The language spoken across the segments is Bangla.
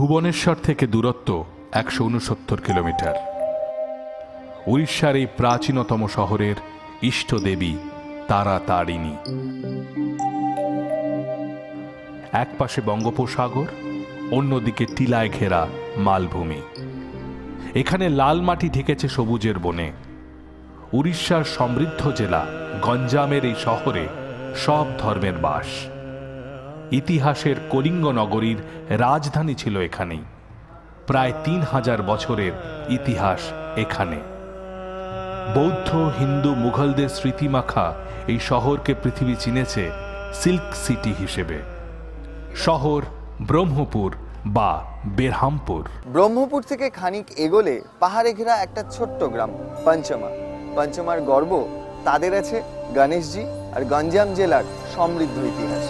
ভুবনেশ্বর থেকে দূরত্ব ১৬৯ কিলোমিটার। উড়িষ্যার এই প্রাচীনতম শহরের ইষ্টদেবী তারাতারিণী। এক পাশে বঙ্গোপসাগর, অন্যদিকে টিলায় ঘেরা মালভূমি। এখানে লাল মাটি ঢেকেছে সবুজের বনে। উড়িষ্যার সমৃদ্ধ জেলা গঞ্জামের এই শহরে সব ধর্মের বাস। ইতিহাসের কলিঙ্গ নগরীর রাজধানী ছিল এখানেই। প্রায় ৩,০০০ বছরের ইতিহাস এখানে। বৌদ্ধ, হিন্দু, মুঘলদের স্মৃতিমাখা এই শহরকে পৃথিবী চিনেছে সিল্ক সিটি হিসেবে। শহর ব্রহ্মপুর বা বেরহামপুর। ব্রহ্মপুর থেকে খানিক এগোলে পাহাড়ে ঘেরা একটা ছোট্ট গ্রাম পঞ্চমা। পঞ্চমার গর্ব তাদের আছে গণেশজি আর গঞ্জাম জেলার সমৃদ্ধ ইতিহাস।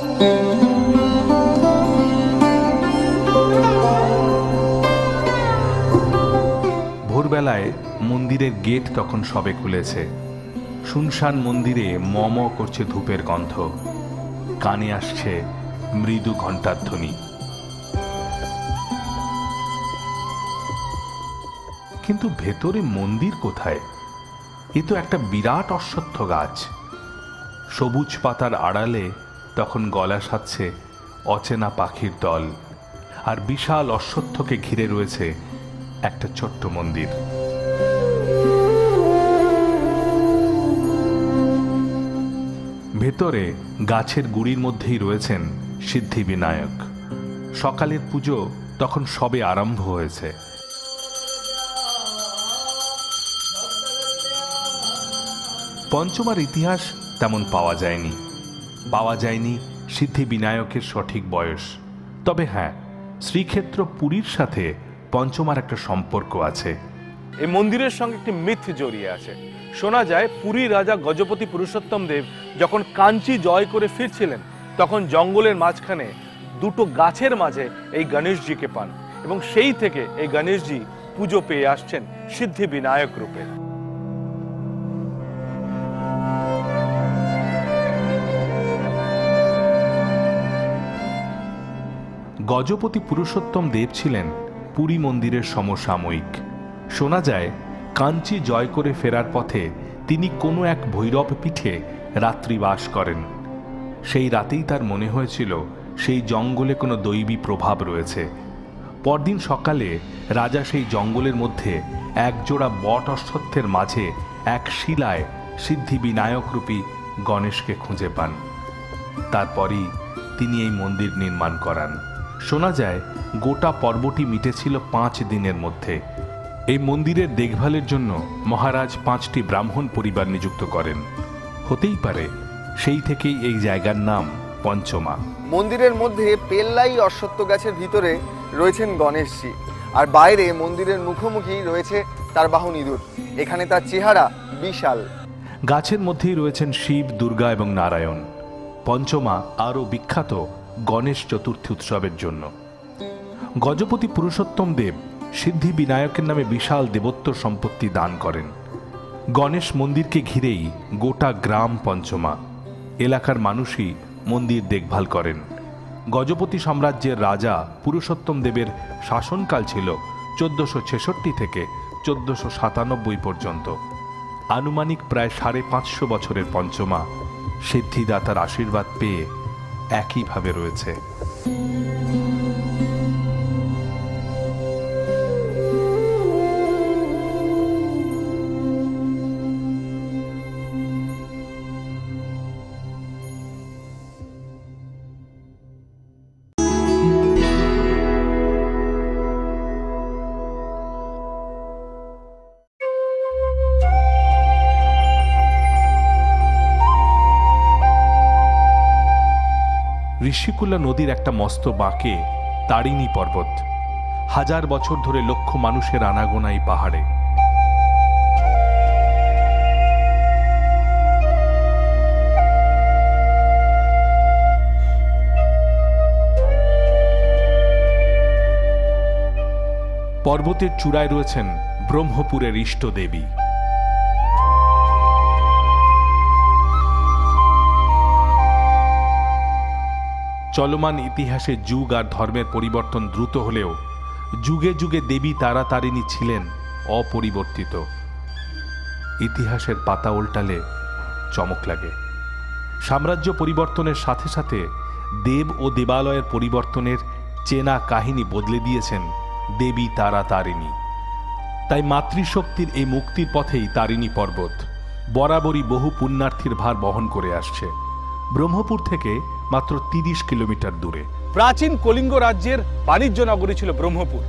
ভোরবেলায় মন্দিরের গেট তখন সবে খুলেছে। শুনশান মন্দিরে মম করছে ধূপের গন্ধ, কানে আসছে মৃদু ঘণ্টার ধ্বনি। কিন্তু ভেতরে মন্দির কোথায়? এ তো একটা বিরাট অশ্বত্থ গাছ। সবুজ পাতার আড়ালে তখন গলা সাজছে অচেনা পাখির দল, আর বিশাল অশ্বত্থকে ঘিরে রয়েছে একটা ছোট্ট মন্দির। ভেতরে গাছের গুড়ির মধ্যেই রয়েছেন সিদ্ধিবিনায়ক। সকালের পুজো তখন সবে আরম্ভ হয়েছে। পঞ্চমার ইতিহাস তেমন পাওয়া যায়নি সিদ্ধিবিনায়কের সঠিক বয়স। তবে হ্যাঁ, শ্রীক্ষেত্র পুরীর সাথে পঞ্চমার একটা সম্পর্ক আছে। এই মন্দিরের সঙ্গে একটি মিথ জড়িয়ে আছে। শোনা যায় পুরীর রাজা গজপতি পুরুষোত্তম দেব যখন কাঞ্চি জয় করে ফিরছিলেন, তখন জঙ্গলের মাঝখানে দুটো গাছের মাঝে এই গণেশজিকে পান, এবং সেই থেকে এই গণেশজি পুজো পেয়ে আসছেন সিদ্ধিবিনায়ক রূপে। গজপতি পুরুষোত্তম দেব ছিলেন পুরী মন্দিরের সমসাময়িক। শোনা যায় কাঞ্চি জয় করে ফেরার পথে তিনি কোনো এক ভৈরব পীঠে রাত্রিবাস করেন। সেই রাতেই তার মনে হয়েছিল সেই জঙ্গলে কোনো দৈবী প্রভাব রয়েছে। পরদিন সকালে রাজা সেই জঙ্গলের মধ্যে একজোড়া বট অশ্বত্থের মাঝে এক শিলায় সিদ্ধিবিনায়করূপী গণেশকে খুঁজে পান। তারপরই তিনি এই মন্দির নির্মাণ করান। শোনা যায় গোটা পর্বটি মিটেছিল ৫ দিনের মধ্যে। এই মন্দিরের দেখভালের জন্য মহারাজ ৫টি ব্রাহ্মণ পরিবার নিযুক্ত করেন। হতেই পারে সেই থেকেই এই জায়গার নাম পঞ্চমা। মন্দিরের মধ্যে পেল্লাই অশ্বত্থ গাছের ভিতরে রয়েছেন গণেশজি, আর বাইরে মন্দিরের মুখোমুখি রয়েছে তার বাহন ইঁদুর। এখানে তার চেহারা বিশাল। গাছের মধ্যেই রয়েছেন শিব, দুর্গা এবং নারায়ণ। পঞ্চমা আরও বিখ্যাত গণেশ চতুর্থী উৎসবের জন্য। গজপতি পুরুষোত্তম দেব সিদ্ধিবিনায়কের নামে বিশাল দেবত্ব সম্পত্তি দান করেন। গণেশ মন্দিরকে ঘিরেই গোটা গ্রাম পঞ্চমা। এলাকার মানুষই মন্দির দেখভাল করেন। গজপতি সাম্রাজ্যের রাজা পুরুষোত্তম দেবের শাসনকাল ছিল ১৪৬৬ থেকে ১৪৯৭ পর্যন্ত। আনুমানিক প্রায় ৫৫০ বছরের পঞ্চমা সিদ্ধিদাতার আশীর্বাদ পেয়ে একইভাবে রয়েছে। ঋষিকুল্যা নদীর একটা মস্ত বাঁকে তারিণী পর্বত। ১০০০ বছর ধরে লক্ষ মানুষের আনাগোনা এই পাহাড়ে। পর্বতের চূড়ায় রয়েছেন ব্রহ্মপুরের ইষ্টদেবী। চলমান ইতিহাসে যুগ আর ধর্মের পরিবর্তন দ্রুত হলেও যুগে যুগে দেবী তারাতারিণী ছিলেন অপরিবর্তিত। ইতিহাসের পাতা উল্টালে চমক লাগে। সাম্রাজ্য পরিবর্তনের সাথে সাথে দেব ও দেবালয়ের পরিবর্তনের চেনা কাহিনী বদলে দিয়েছেন দেবী তারাতারিণী। তাই মাতৃশক্তির এই মুক্তির পথেই তারিণী পর্বত বরাবরই বহু পুণ্যার্থীর ভার বহন করে আসছে। ব্রহ্মপুর থেকে মাত্র 30 কিলোমিটার দূরে। প্রাচীন কলিঙ্গ রাজ্যের বাণিজ্য নগরী ছিল ব্রহ্মপুর।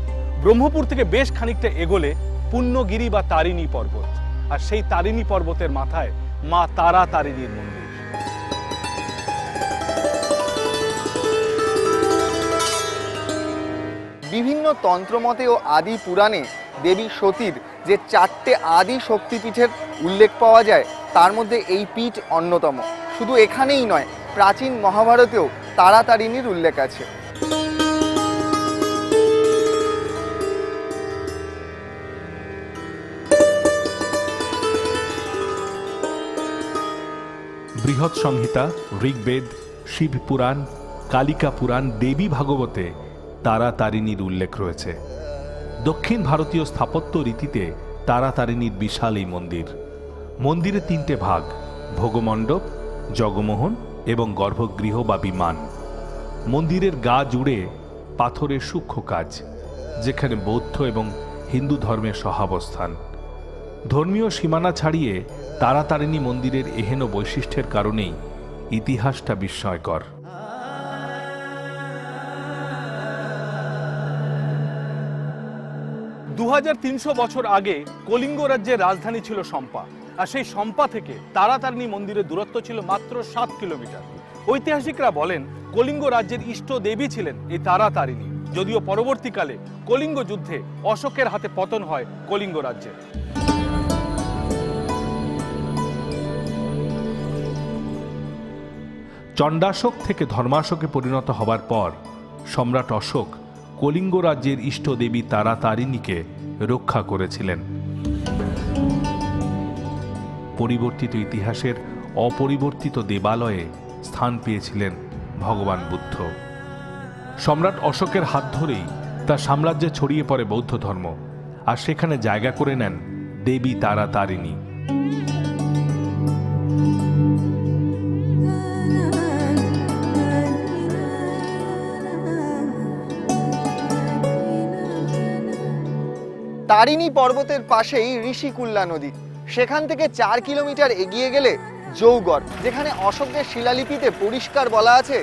ব্রহ্মপুর থেকে বেশ খানিকটা এগোলে পুণ্যগিরি বা তারিণী পর্বত, আর সেই তারিণী পর্বতের মাথায় মা তারাতারিণীর মন্দির। বিভিন্ন তন্ত্রমতে ও আদি পুরাণে দেবী সতীর যে 4টে আদি শক্তিপীঠের উল্লেখ পাওয়া যায়, তার মধ্যে এই পীঠ অন্যতম। শুধু এখানেই নয়, প্রাচীন মহাভারতেও তারাতারিণীর উল্লেখ আছে। বৃহৎ সংহিতা, ঋগ্বেদ, শিব পুরাণ, কালিকা পুরাণ, দেবী ভাগবতে তারাতারিণীর উল্লেখ রয়েছে। দক্ষিণ ভারতীয় স্থাপত্য রীতিতে তারাতারিণীর বিশাল এই মন্দির। মন্দিরে 3টে ভাগ: ভোগমণ্ডপ, জগমোহন এবং গর্ভগৃহ বা বিমান। মন্দিরের গা জুড়ে পাথরের সূক্ষ্ম কাজ, যেখানে বৌদ্ধ এবং হিন্দু ধর্মের সহাবস্থান। ধর্মীয় সীমানা ছাড়িয়ে তারাতারিণী মন্দিরের এহেন বৈশিষ্ট্যের কারণেই ইতিহাসটা বিস্ময়কর। 2300 বছর আগে কলিঙ্গ রাজ্যের রাজধানী ছিল শম্পা, আর সেই শম্পা থেকে তারাতারিণী মন্দিরের দূরত্ব ছিল মাত্র 7 কিলোমিটার। ঐতিহাসিকরা বলেন কলিঙ্গ রাজ্যের ইষ্ট দেবী ছিলেন এই তারাতারিণী, যদিও পরবর্তীকালে কলিঙ্গ যুদ্ধে অশোকের হাতে পতন হয় কলিঙ্গ রাজ্যের। চণ্ডাশোক থেকে ধর্মাশোকে পরিণত হবার পর সম্রাট অশোক কলিঙ্গ রাজ্যের ইষ্ট দেবী তারাতারিণীকে রক্ষা করেছিলেন। পরিবর্তিত ইতিহাসের অপরিবর্তিত দেবালয়ে স্থান পেয়েছিলেন ভগবান বুদ্ধ। সম্রাট অশোকের হাত ধরেই তার সাম্রাজ্যে ছড়িয়ে পড়ে বৌদ্ধ ধর্ম, আর সেখানে জায়গা করে নেন দেবী তারাতারিণী। তারিণী পর্বতের পাশেই ঋষিকুল্লা নদী। সেখান থেকে 4 কিলোমিটার এগিয়ে গেলে জৌগড়, যেখানে অশোকের শিলালিপিতে পরিষ্কার বলা আছে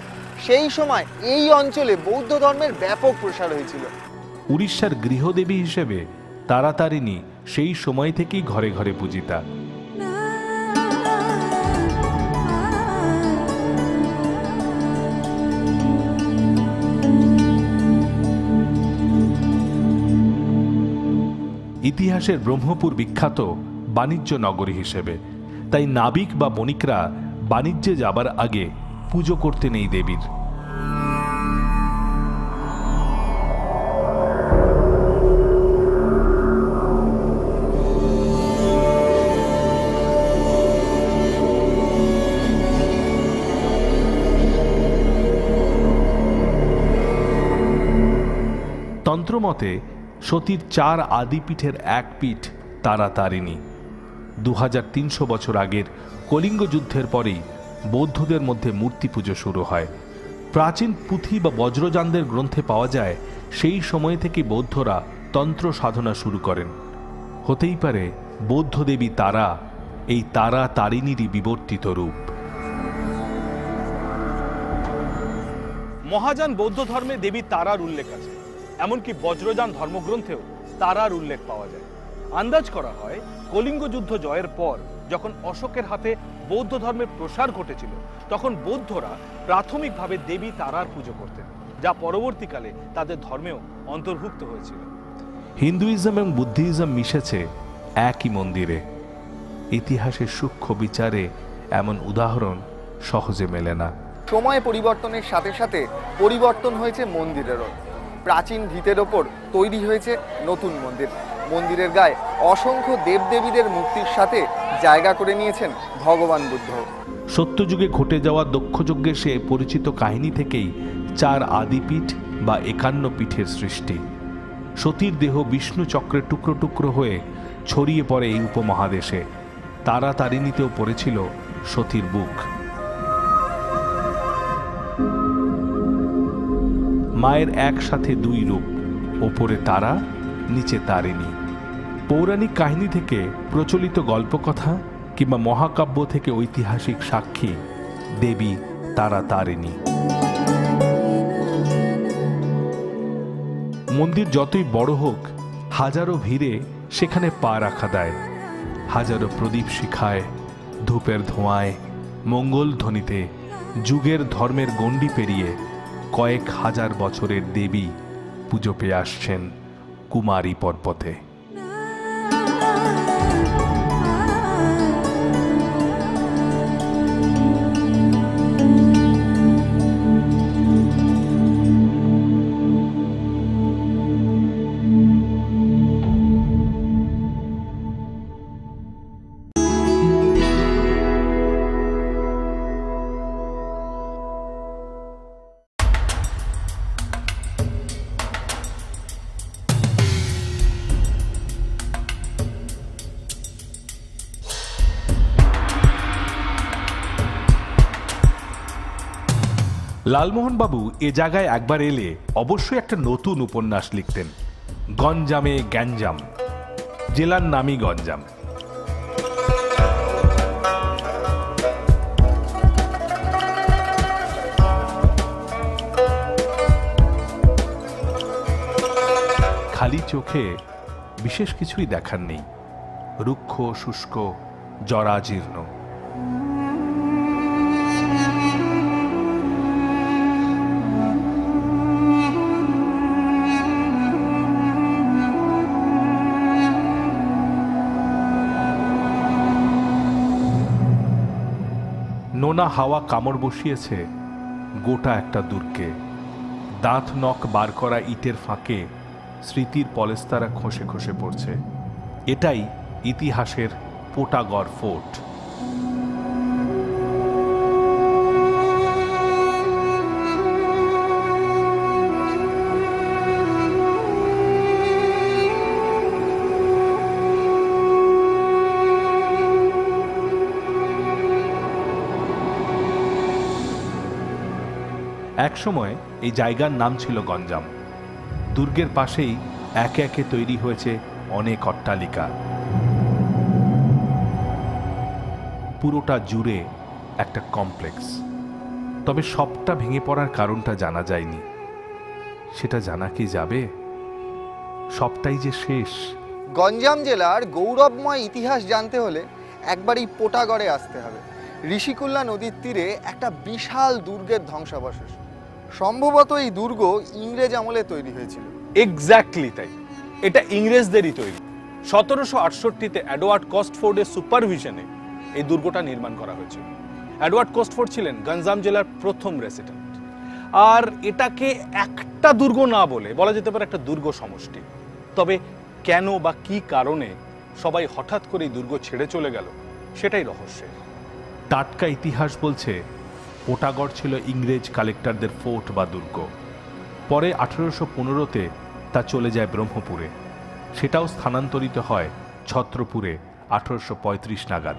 সেই সময় এই অঞ্চলে বৌদ্ধ ধর্মের ব্যাপক প্রসার হয়েছিল। উড়িষ্যার গৃহদেবী হিসেবে তারাতারিণী সেই সময় থেকেই ঘরে ঘরে পূজিতা। ইতিহাসের ব্রহ্মপুর বিখ্যাত বাণিজ্য নগরী হিসেবে, তাই নাবিক বা বণিকরা বাণিজ্যে যাবার আগে পুজো করতে নেই দেবীর। তন্ত্রমতে সতীর 4 আদিপীঠের এক পীঠ তারাতারিণী। 2300 বছর আগের কলিঙ্গ যুদ্ধের পরেই বৌদ্ধদের মধ্যে মূর্তি পুজো শুরু হয়। প্রাচীন পুঁথি বা বজ্রযানদের গ্রন্থে পাওয়া যায় সেই সময় থেকে বৌদ্ধরা তন্ত্র সাধনা শুরু করেন। হতেই পারে বৌদ্ধ দেবী তারা এই তারাতারিণীরই বিবর্তিত রূপ। মহাযান বৌদ্ধ ধর্মে দেবী তারার উল্লেখ আছে, এমনকি বজ্রযান ধর্মগ্রন্থেও তারার উল্লেখ পাওয়া যায়। আন্দাজ করা হয় কলিঙ্গ যুদ্ধ জয়ের পর যখন অশোকের হাতে বৌদ্ধ ধর্মের প্রসার ঘটেছিল, তখন বৌদ্ধরা প্রাথমিকভাবে দেবী তারার পুজো করতেন, যা পরবর্তীকালে তাদের ধর্মেও অন্তর্ভুক্ত হয়েছিল। হিন্দুইজম এবং বুদ্ধিজম মিশেছে একই মন্দিরে। ইতিহাসের সূক্ষ্ম বিচারে এমন উদাহরণ সহজে মেলে না। সময় পরিবর্তনের সাথে সাথে পরিবর্তন হয়েছে মন্দিরেরও। প্রাচীন ভিতের ওপর তৈরি হয়েছে নতুন মন্দির। মন্দিরের গায়ে অসংখ্য দেবদেবীদের মূর্তির সাথে জায়গা করে নিয়েছেন ভগবান বুদ্ধ। সত্যযুগে ঘটে যাওয়া দক্ষযজ্ঞের সে পরিচিত কাহিনী থেকেই 4 আদিপীঠ বা 51 পীঠের সৃষ্টি। সতীর দেহ বিষ্ণু চক্রের টুকরো টুকরো হয়ে ছড়িয়ে পড়ে এই উপমহাদেশে। তারা তারিণীতেও পড়েছিল সতীর বুক। মায়ের একসাথে দুই রূপ, ওপরে তারা, নিচে তারিণী। পৌরাণিক কাহিনী থেকে প্রচলিত গল্পকথা কিংবা মহাকাব্য থেকে ঐতিহাসিক সাক্ষী দেবী তারা তারিণী। মন্দির যতই বড় হোক, হাজারো ভিড়ে সেখানে পা রাখা দেয়। হাজারো প্রদীপ শিখায়, ধূপের ধোঁয়ায়, মঙ্গল ধ্বনিতে যুগের ধর্মের গণ্ডি পেরিয়ে কয়েক হাজার বছরের দেবী পুজো পেয়ে আসছেন কুমারী পর্বতে। লালমোহনবাবু এ জায়গায় একবার এলে অবশ্যই একটা নতুন উপন্যাস লিখতেন। গঞ্জামে গ্যাঞ্জাম। জেলার নামই গঞ্জাম। খালি চোখে বিশেষ কিছুই দেখার নেই, রুক্ষ শুষ্ক জরাজীর্ণ। নোনা হাওয়া কামড় বসিয়েছে গোটা একটা দুর্গে। দাঁত নখ বার করা ইটের ফাঁকে স্মৃতির পলেস্তারা খসে খসে পড়ছে। এটাই ইতিহাসের পোটাগড় ফোর্ট। একসময় এই জায়গার নাম ছিল গঞ্জাম। দুর্গের পাশেই একে একে তৈরি হয়েছে অনেক অট্টালিকা। পুরোটা জুড়ে একটা কমপ্লেক্স। তবে সবটা ভেঙে পড়ার কারণটা জানা যায়নি। সেটা জানা কি যাবে? সবটাই যে শেষ। গঞ্জাম জেলার গৌরবময় ইতিহাস জানতে হলে একবার এই পোটাগড়ে আসতে হবে। ঋষিকুল্লা নদীর তীরে একটা বিশাল দুর্গের ধ্বংসাবশেষ। সম্ভবত এই দুর্গ ইংরেজ আমলে তৈরি হয়েছিল। এক্স্যাক্টলি তাই, এটা ইংরেজদেরই তৈরি। 1768-তে এডওয়ার্ড কস্টফোর্ডের সুপারভিশনে এই দুর্গটা নির্মাণ করা হয়েছিল। এডওয়ার্ড কস্টফোর্ড ছিলেন গঞ্জাম জেলার প্রথম রেসিডেন্ট। আর এটাকে একটা দুর্গ না বলে বলা যেতে পারে একটা দুর্গ সমষ্টি। তবে কেন বা কি কারণে সবাই হঠাৎ করে এই দুর্গ ছেড়ে চলে গেল, সেটাই রহস্যের। টাটকা ইতিহাস বলছে পোটাগড় ছিল ইংরেজ কালেক্টরদের ফোর্ট বা দুর্গ। পরে 1815-তে তা চলে যায় ব্রহ্মপুরে। সেটাও স্থানান্তরিত হয় ছত্রপুরে 1835 নাগাদ।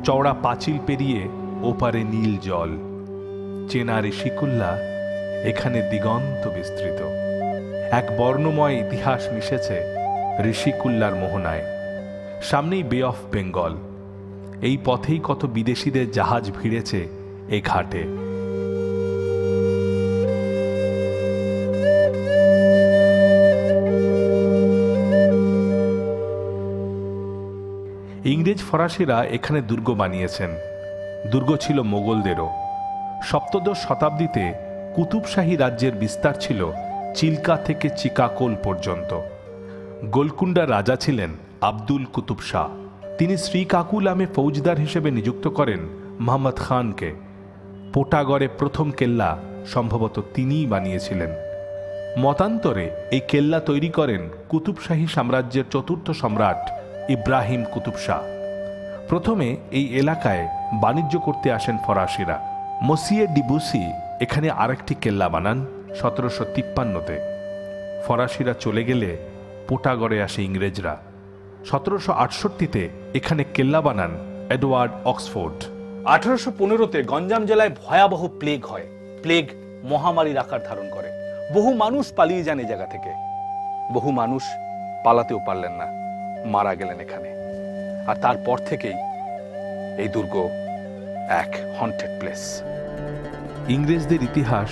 চওড়া পাঁচিল পেরিয়ে ওপারে নীল জল। চেনা ঋষিকুল্লা এখানে দিগন্ত বিস্তৃত। এক বর্ণময় ইতিহাস মিশেছে ঋষিকুল্লার মোহনায়। সামনেই বে অফ বেঙ্গল। এই পথেই কত বিদেশিদের জাহাজ ভিড়েছে এ ঘাটে। ইংরেজ ফরাসিরা এখানে দুর্গ বানিয়েছেন। দুর্গ ছিল মোগলদেরও। সপ্তদশ শতাব্দীতে কুতুবশাহী রাজ্যের বিস্তার ছিল চিল্কা থেকে চিকাকোল পর্যন্ত। গোলকুন্ডার রাজা ছিলেন আব্দুল কুতুব শাহ। তিনি শ্রীকাকুলামে ফৌজদার হিসেবে নিযুক্ত করেন মোহাম্মদ খানকে। পোটাগড়ে প্রথম কেল্লা সম্ভবত তিনিই বানিয়েছিলেন। মতান্তরে এই কেল্লা তৈরি করেন কুতুবশাহী সাম্রাজ্যের চতুর্থ সম্রাট ইব্রাহিম কুতুব শাহ। প্রথমে এই এলাকায় বাণিজ্য করতে আসেন ফরাসিরা। মসিয়ে ডিবুসি এখানে আরেকটি কেল্লা বানান। 1753-তে। ফরাসিরা চলে গেলে পোটাগড়ে আসে ইংরেজরা। 1768-তে এখানে কেল্লা বানান এডওয়ার্ড অক্সফোর্ড। 1815-তে গঞ্জাম জেলায় ভয়াবহ প্লেগ হয়। প্লেগ মহামারীর আকার ধারণ করে। বহু মানুষ পালিয়ে যান এই জায়গা থেকে। বহু মানুষ পালাতেও পারলেন না, মারা গেলেন এখানে। আর তারপর থেকেই এই দুর্গ এক হন্টেড প্লেস। ইংরেজদের ইতিহাস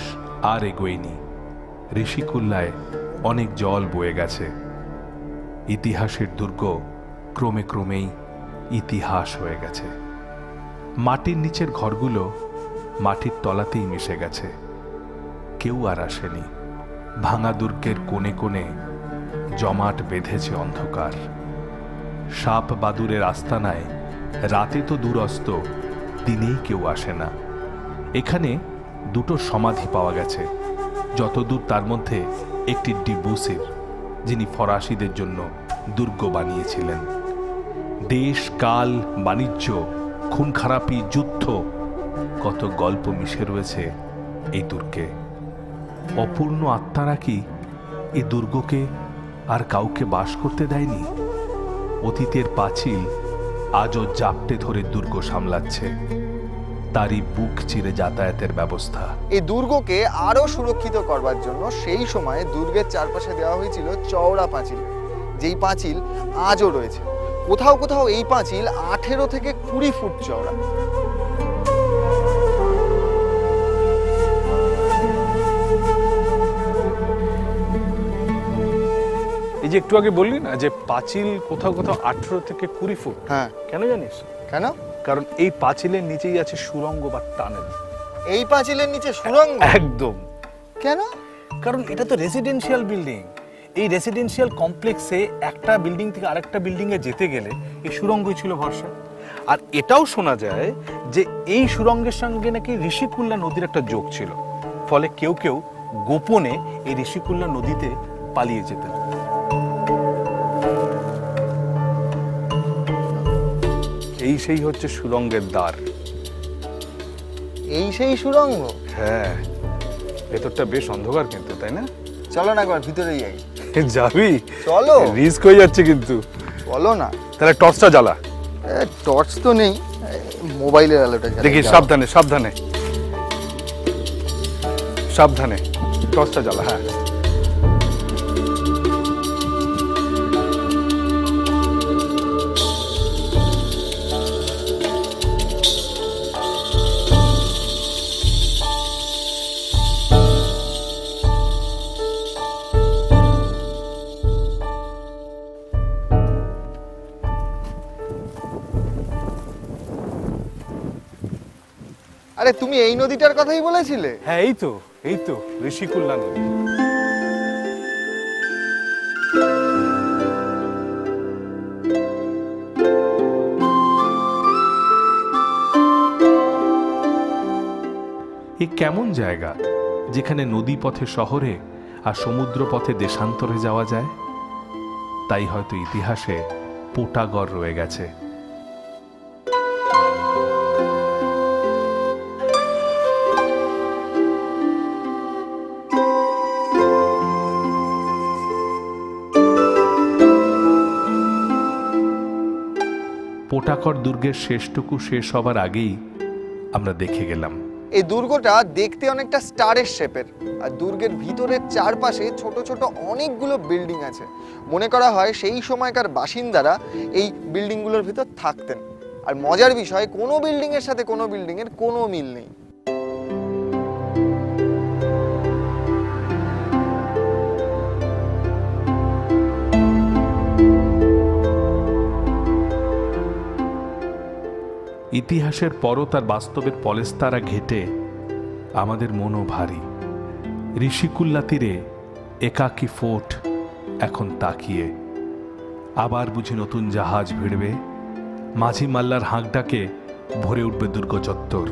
আর এগোয়নি। ঋষিকুল্লায় অনেক জল বয়ে গেছে। ইতিহাসের দুর্গ ক্রমে ক্রমেই ইতিহাস হয়ে গেছে। মাটির নিচের ঘরগুলো মাটির তলাতেই মিশে গেছে। কেউ আর আসেনি। ভাঙা দুর্গের কোণে কোণে জমাট বেঁধেছে অন্ধকার। সাপ বাদুরের আস্তানায় রাতে তো দূরস্ত, দিনেই কেউ আসে না। এখানে দুটো সমাধি পাওয়া গেছে, যতদূর তার মধ্যে একটি ডিবুসির, যিনি ফরাসিদের জন্য দুর্গ বানিয়েছিলেন। দেশ, কাল, বাণিজ্য, খুন খারাপি, যুদ্ধ, কত গল্প মিশে রয়েছে এই দুর্গে। অপূর্ণ আত্মারা কি এই দুর্গকে আর কাউকে বাস করতে দেয়নি? অতীতের পাঁচিল আজও জাপটে ধরে দুর্গ সামলাচ্ছে। তারই বুক চিরে যাতায়াতের ব্যবস্থা। এই দুর্গকে আরো সুরক্ষিত করবার জন্য সেই সময় দুর্গের চারপাশে দেওয়া হয়েছিল চওড়া পাঁচিল, যেই পাঁচিল আজও রয়েছে। কোথাও কোথাও এই পাঁচিল 18 থেকে 20 ফুট চওড়া। এই যে একটু আগে বললি না যে পাঁচিল কোথাও কোথাও 18 থেকে 20 ফুট, হ্যাঁ, কেন জানিস? কেন? কারণ এই পাঁচিলের নিচেই আছে সুড়ঙ্গ বা টানেল। এই পাঁচিলের নিচে সুড়ঙ্গ? একদম। কেন? কারণ এটা তো রেসিডেন্সিয়াল বিল্ডিং। এই রেসিডেন্সিয়াল কমপ্লেক্সে একটা বিল্ডিং থেকে আরেকটা বিল্ডিং এ যেতে গেলে এই সুড়ঙ্গই ছিল ভরসা। আর এটাও শোনা যায় যে এই সুড়ঙ্গের সঙ্গে নাকি ঋষিকুল্লা নদীর একটা যোগ ছিল, ফলে কেউ কেউ গোপনে এই ঋষিকুল্লা নদীতে পালিয়ে যেতেন। এই সেই হচ্ছে সুড়ঙ্গের দ্বার। এই সেই সুড়ঙ্গ? হ্যাঁ, ভেতরটা বেশ অন্ধকার কিন্তু, তাই না? চলো না একবার ভিতরে যাই। যাবি? চলো। রিস্ক হয়ে যাচ্ছে কিন্তু। চলো না। তাহলে টর্চটা জ্বালা। টর্চ তো নেই, মোবাইলের আলোটা জ্বালা। দেখি, সাবধানে সাবধানে সাবধানে টর্চটা জ্বালা। হ্যাঁ, আরে তুমি এই নদীটার কথাই বলেছিলে? হ্যাঁ, এই তো ঋষিকুল্লা নদী। এ কেমন জায়গা যেখানে নদী পথে শহরে আর সমুদ্র পথে দেশান্তরে যাওয়া যায়? তাই হয়তো ইতিহাসে পোটাগড় রয়ে গেছে। পোটাগড় দুর্গের শেষটুকু শেষ হবার আগেই আমরা দেখে গেলাম। এই দুর্গটা দেখতে অনেকটা স্টারের শেপের, আর দুর্গের ভিতরের চারপাশে ছোট ছোট অনেকগুলো বিল্ডিং আছে। মনে করা হয় সেই সময়কার বাসিন্দারা এই বিল্ডিংগুলোর ভিতর থাকতেন। আর মজার বিষয়, কোনো বিল্ডিং এর সাথে কোনো বিল্ডিং এর কোনো মিল নেই। ইতিহাসের পরও তার বাস্তবের পলেস্তারা ঘেটে আমাদের মনও ভারী। ঋষিকুল্লা তীরে একাকী ফোর্ট এখন তাকিয়ে। আবার বুঝি নতুন জাহাজ ভিড়বে, মাঝি মাল্লার হাঁকডাকে ভরে উঠবে দুর্গ চত্বর।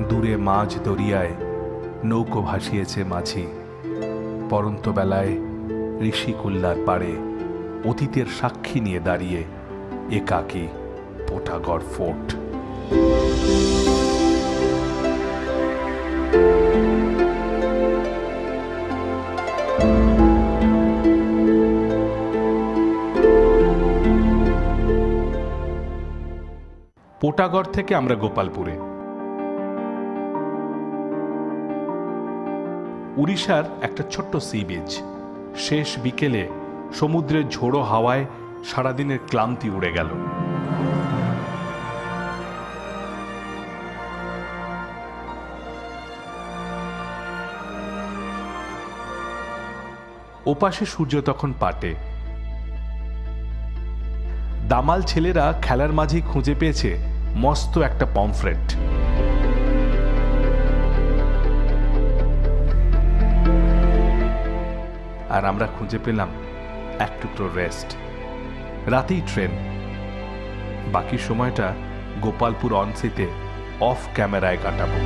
দূরে মাঝ দরিয়ায় নৌকো ভাসিয়েছে মাঝি। পরন্ত বেলায় ঋষিকুল্লার পাড়ে অতীতের সাক্ষী নিয়ে দাঁড়িয়ে একাকী পোটাগড় ফোর্ট। পোটাগড় থেকে আমরা গোপালপুরে। উড়িষ্যার একটা ছোট্ট সি বিচ। শেষ বিকেলে সমুদ্রের ঝোড়ো হাওয়ায় সারাদিনের ক্লান্তি উড়ে গেল। ওপাশে সূর্য তখন পাটে। দামাল ছেলেরা খেলার মাঝেই খুঁজে পেয়েছে মস্ত একটা পমফ্রেট। আর আমরা খুঁজে পেলাম এক টুকরো রেস্ট। রাতেই ট্রেন। বাকি সময়টা গোপালপুর অনসিতে অফ ক্যামেরায় কাটাবো।